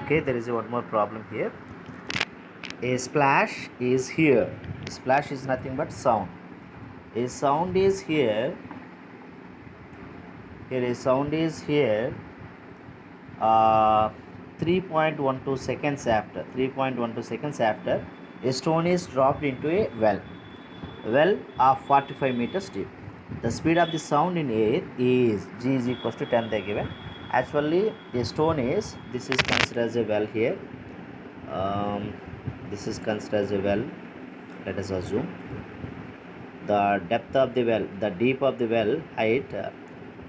Okay, there is one more problem here. A splash is here. Splash is nothing but sound. A sound is here. Here a sound is here. 3.12 seconds after. 3.12 seconds after, a stone is dropped into a well of 45 meters deep. The speed of the sound in air is g is equals to 10 they given. Actually, a stone is, this is considered as a well here. This is considered as a well. Let us assume the depth of the well, the deep of the well height,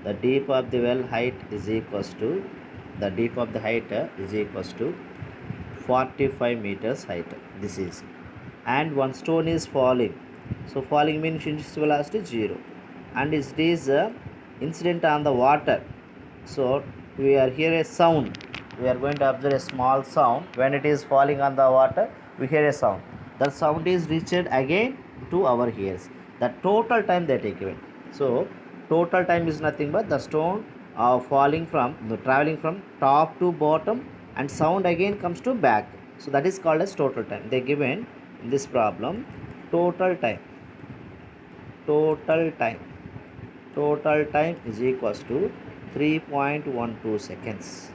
the deep of the well height is equals to, the deep of the height is equals to 45 meters height. This is, and one stone is falling. So falling means initial velocity 0, and it is incident on the water. So we are hear a sound. We are going to observe a small sound. When it is falling on the water, we hear a sound. The sound is reached again to our ears. The total time they take away. So total time is nothing but the stone falling from, traveling from top to bottom, and sound again comes to back. So that is called as total time. They given in this problem total time. Total time. Total time is equals to 3.12 seconds.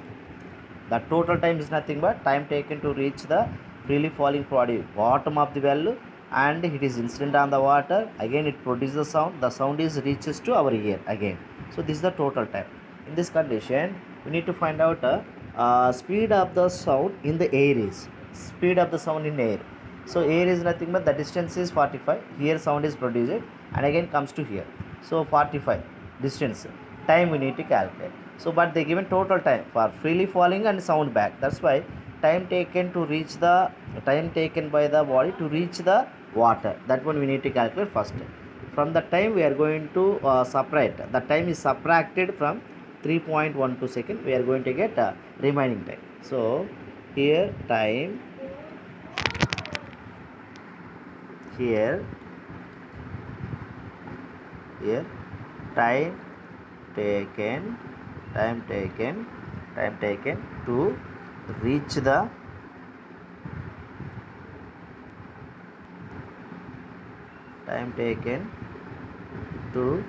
The total time is nothing but time taken to reach the freely falling body bottom of the well, and it is incident on the water. Again it produces the sound. The sound is reaches to our ear again. So this is the total time. In this condition, we need to find out speed of the sound in the air is, speed of the sound in air. So air is nothing but the distance is 45. Here sound is produced and again comes to here. So 45 distance. Time we need to calculate. So but they given total time for freely falling and sound back. That's why time taken to reach the, time taken by the body to reach the water, that one we need to calculate first. From the time we are going to separate, the time is subtracted from 3.12 second, we are going to get remaining time. So here time, here time taken, time taken to reach the, time taken to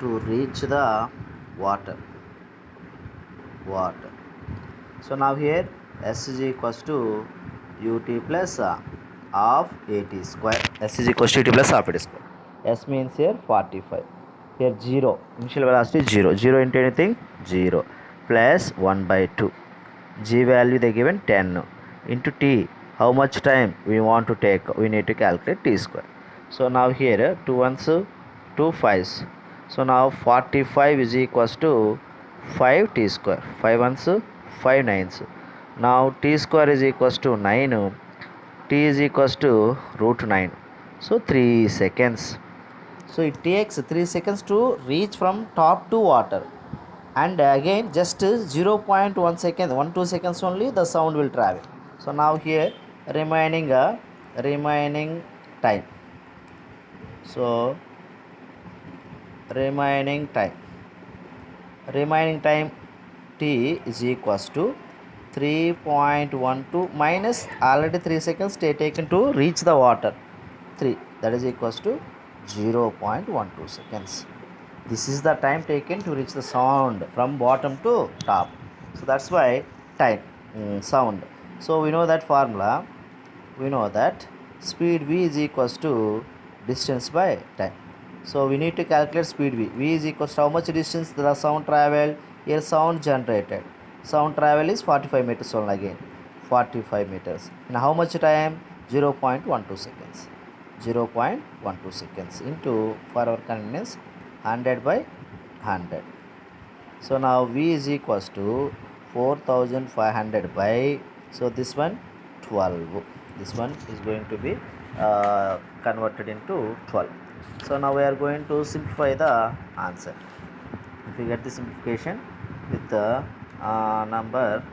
reach the water. So now here S is equals to ut plus of at square. S is equals to ut plus of at square. S means here 45. Here 0. Initial velocity 0. 0 into anything? 0. Plus 1 by 2. G value they given 10. Into t. How much time we want to take? We need to calculate t square. So now here 2 ones, 2 5s. So now 45 is equals to 5 t square. 5 ones, 5 nines. Now t square is equals to 9. T is equals to root 9. So 3 seconds. So it takes 3 seconds to reach from top to water, and again just 0.1 second, 1 2 seconds only the sound will travel. So now here remaining time. So remaining time t is equals to 3.12 minus already 3 seconds taken to reach the water, 3, that is equals to 0.12 seconds. This is the time taken to reach the sound from bottom to top. So that's why time, sound. So we know that formula. We know that speed v is equals to distance by time. So we need to calculate speed v. V is equals to how much distance the sound traveled. Here sound generated. Sound travel is 45 meters only again. 45 meters. In how much time? 0.12 seconds. 0.12 seconds into, for our convenience, 100 by 100. So now v is equals to 4500 by, so this one 12. This one is going to be converted into 12. So now we are going to simplify the answer. If you get the simplification with the number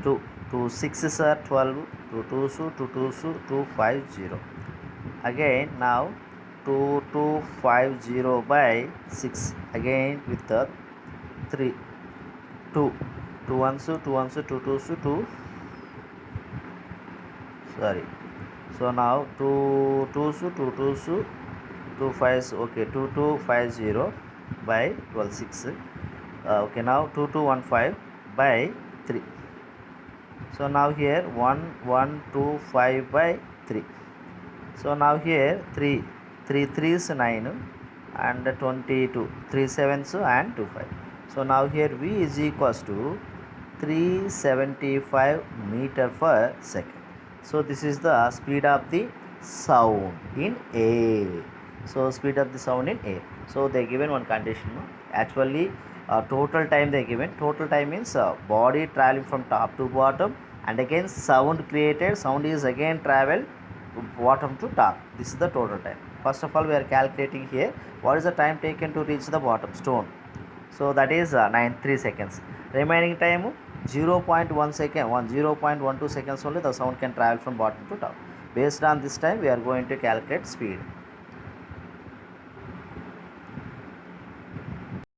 2, 2 6s are 12, 2 2s 2 2s 250. Again now 2250 by 6, again with the 3, 2 2 ones 2 ones 2 twos 2 sorry. So now 2 twos 2 twos 2 fives, okay, 2250 by 12 6. Okay, now 2215 by 3. So now here 1125 by 3. So now here 3 3s 9 and 22 3 sevens and 2 5. So now here v is equals to 375 meter per second. So this is the speed of the sound in air. So speed of the sound in air. So they given one condition. Actually total time they given. Total time means body traveling from top to bottom, and again sound created. Sound is again travel bottom to top. This is the total time. First of all, we are calculating here what is the time taken to reach the bottom stone. So that is 3 seconds. Remaining time 0.1 second, 0.12 seconds only the sound can travel from bottom to top. Based on this time, we are going to calculate speed.